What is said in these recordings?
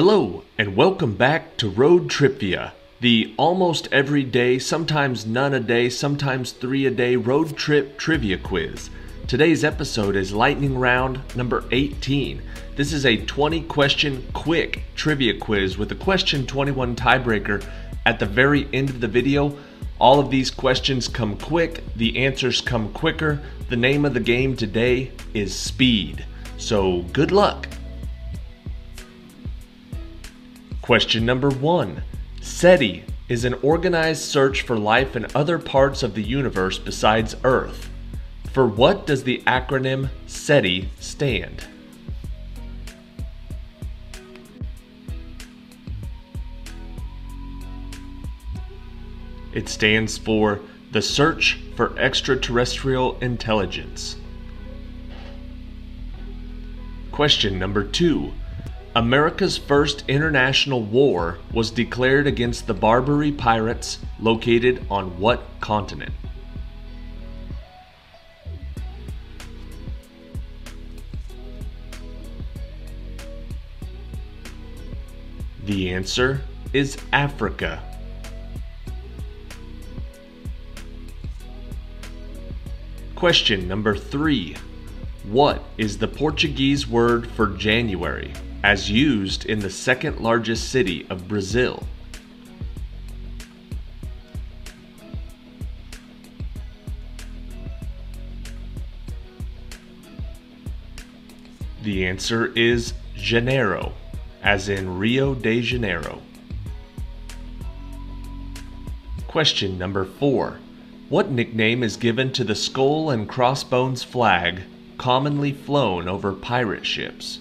Hello, and welcome back to Road TRIpVIA, the almost every day, sometimes none a day, sometimes 3 a day road trip trivia quiz. Today's episode is lightning round number 18. This is a 20-question quick trivia quiz with a question 21 tiebreaker at the very end of the video. All of these questions come quick, the answers come quicker. The name of the game today is Speed. So good luck. Question number 1. SETI is an organized search for life in other parts of the universe besides Earth. For what does the acronym SETI stand? It stands for the Search for Extraterrestrial Intelligence. Question number 2. America's first international war was declared against the Barbary pirates located on what continent? The answer is Africa. Question number 3. What is the Portuguese word for January, as used in the second largest city of Brazil? The answer is Janeiro, as in Rio de Janeiro. Question number 4. What nickname is given to the skull and crossbones flag commonly flown over pirate ships?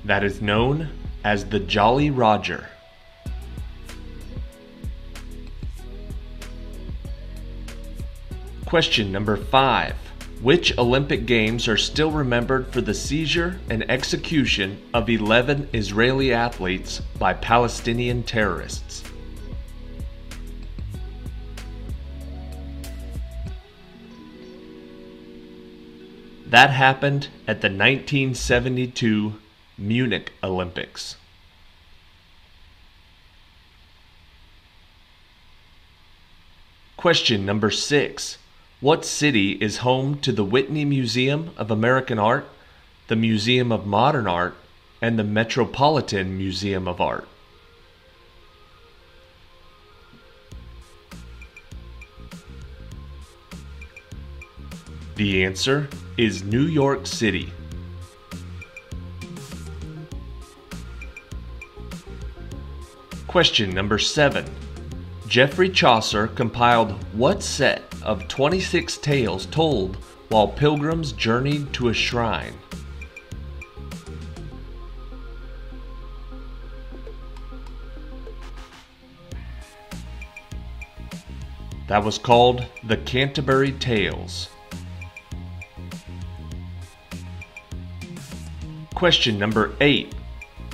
That is known as the Jolly Roger. Question number 5. Which Olympic Games are still remembered for the seizure and execution of 11 Israeli athletes by Palestinian terrorists? That happened at the 1972 Munich Olympics. Question number 6. What city is home to the Whitney Museum of American Art, the Museum of Modern Art, and the Metropolitan Museum of Art? The answer is New York City. Question number 7. Geoffrey Chaucer compiled what set of 26 tales told while pilgrims journeyed to a shrine? That was called the Canterbury Tales. Question number 8.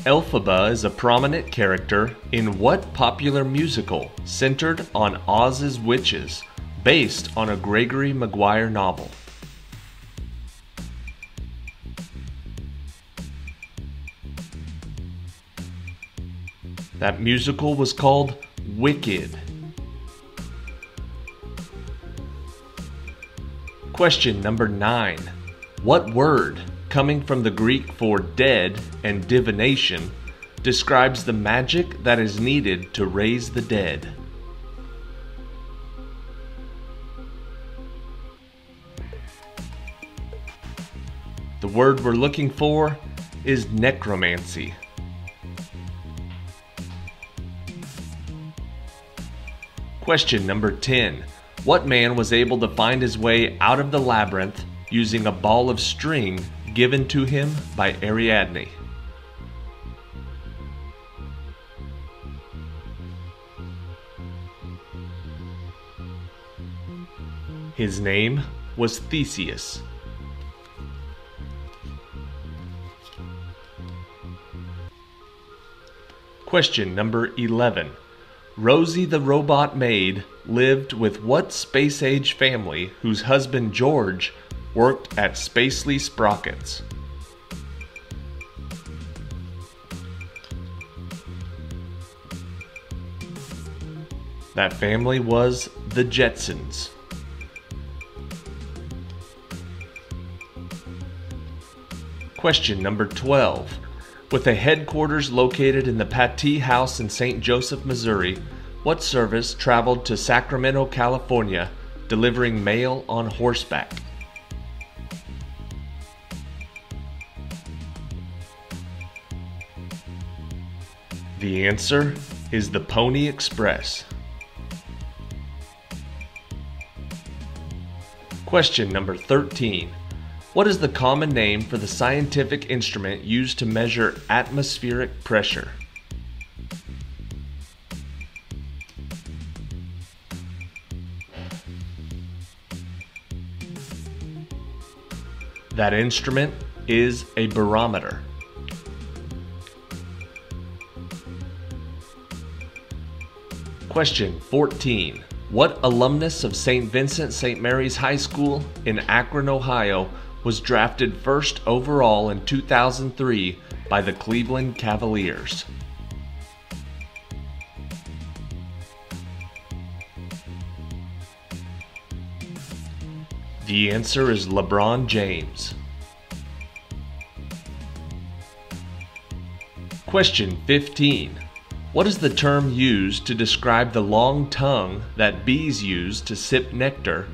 Elphaba is a prominent character in what popular musical centered on Oz's witches, based on a Gregory Maguire novel? That musical was called Wicked. Question number 9. What word, coming from the Greek for dead and divination, describes the magic that is needed to raise the dead? The word we're looking for is necromancy. Question number 10. What man was able to find his way out of the labyrinth using a ball of string given to him by Ariadne? His name was Theseus. Question number 11. Rosie the Robot Maid lived with what space-age family whose husband George worked at Spacely Sprockets? That family was the Jetsons. Question number 12. With a headquarters located in the Patee House in St. Joseph, Missouri, what service traveled to Sacramento, California, delivering mail on horseback? The answer is the Pony Express. Question number 13. What is the common name for the scientific instrument used to measure atmospheric pressure? That instrument is a barometer. Question 14. What alumnus of St. Vincent St. Mary's High School in Akron, Ohio was drafted first overall in 2003 by the Cleveland Cavaliers? The answer is LeBron James. Question 15. What is the term used to describe the long tongue that bees use to sip nectar,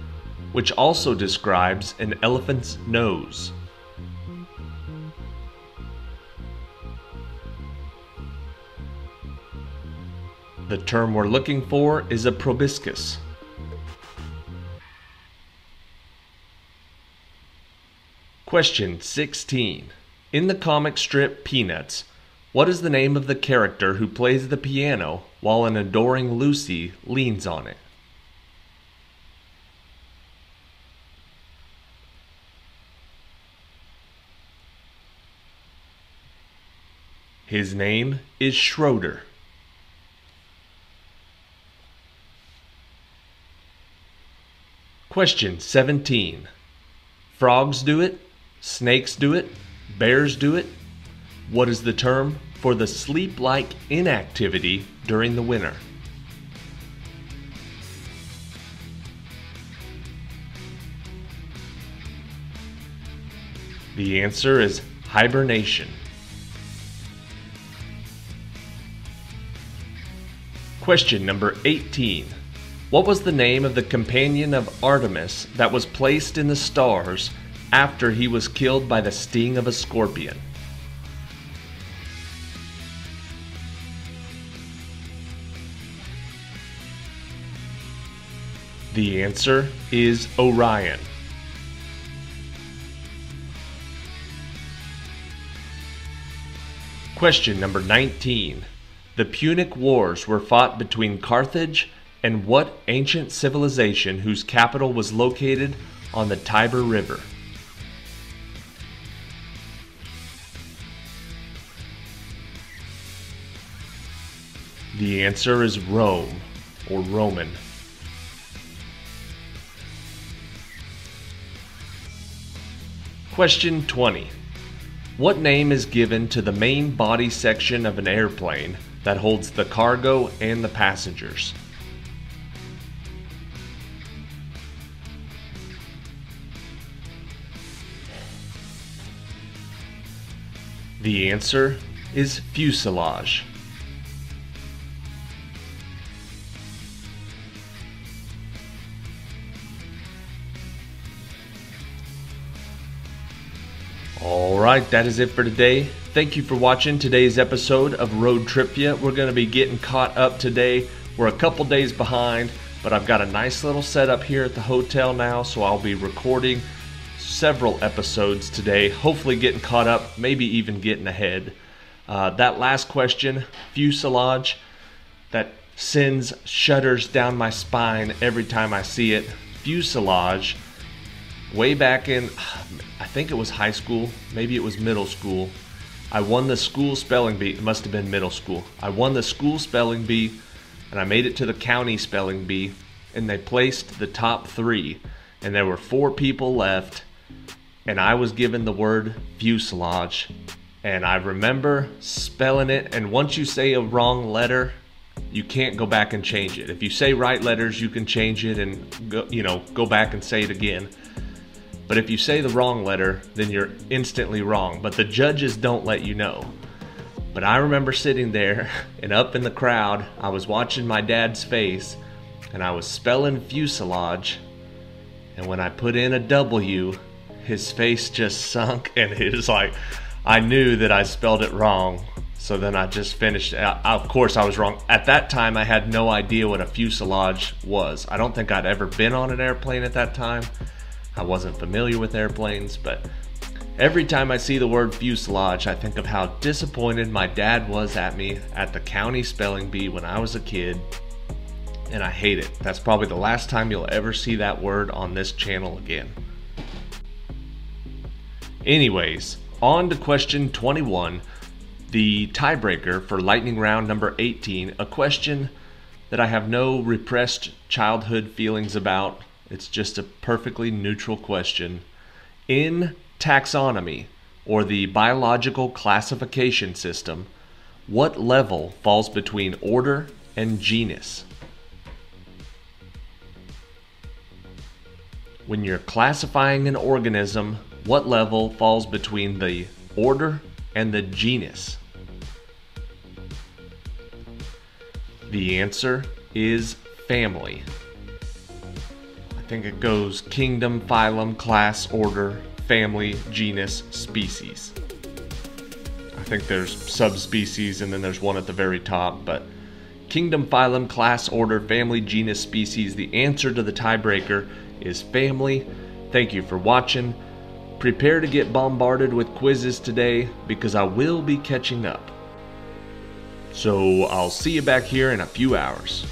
which also describes an elephant's nose? The term we're looking for is a proboscis. Question 16. In the comic strip Peanuts, what is the name of the character who plays the piano while an adoring Lucy leans on it? His name is Schroeder. Question 17. Frogs do it, snakes do it, bears do it. What is the term for the sleep-like inactivity during the winter? The answer is hibernation. Question number 18. What was the name of the companion of Artemis that was placed in the stars after he was killed by the sting of a scorpion? The answer is Orion. Question number 19. The Punic Wars were fought between Carthage and what ancient civilization whose capital was located on the Tiber River? The answer is Rome, or Roman. Question 20. What name is given to the main body section of an airplane that holds the cargo and the passengers? The answer is fuselage. Alright, that is it for today. Thank you for watching today's episode of Road TRIpVIA. We're going to be getting caught up today. We're a couple days behind, but I've got a nice little setup here at the hotel now, so I'll be recording several episodes today, hopefully getting caught up, maybe even getting ahead. That last question, fuselage, that sends shudders down my spine every time I see it. Fuselage, way back in, I think it was high school, maybe it was middle school. I won the school spelling bee. It must have been middle school. I won the school spelling bee, and I made it to the county spelling bee, and they placed the top 3, and there were 4 people left, and I was given the word fuselage, and I remember spelling it, and once you say a wrong letter, you can't go back and change it. If you say right letters, you can change it and go back and say it again. But if you say the wrong letter, then you're instantly wrong. But the judges don't let you know. But I remember sitting there and up in the crowd, I was watching my dad's face and I was spelling fuselage. And when I put in a W, his face just sunk, and it was like, I knew that I spelled it wrong. So then I just finished. Of course I was wrong. At that time I had no idea what a fuselage was. I don't think I'd ever been on an airplane at that time. I wasn't familiar with airplanes, but every time I see the word fuselage, I think of how disappointed my dad was at me at the county spelling bee when I was a kid, and I hate it. That's probably the last time you'll ever see that word on this channel again. Anyways, on to question 21. The tiebreaker for lightning round number 18, a question that I have no repressed childhood feelings about. It's just a perfectly neutral question. In taxonomy, or the biological classification system, what level falls between order and genus? When you're classifying an organism, what level falls between the order and the genus? The answer is family. I think it goes kingdom, phylum, class, order, family, genus, species. I think there's subspecies and then there's one at the very top, but kingdom, phylum, class, order, family, genus, species. The answer to the tiebreaker is family. Thank you for watching. Prepare to get bombarded with quizzes today because I will be catching up. So I'll see you back here in a few hours.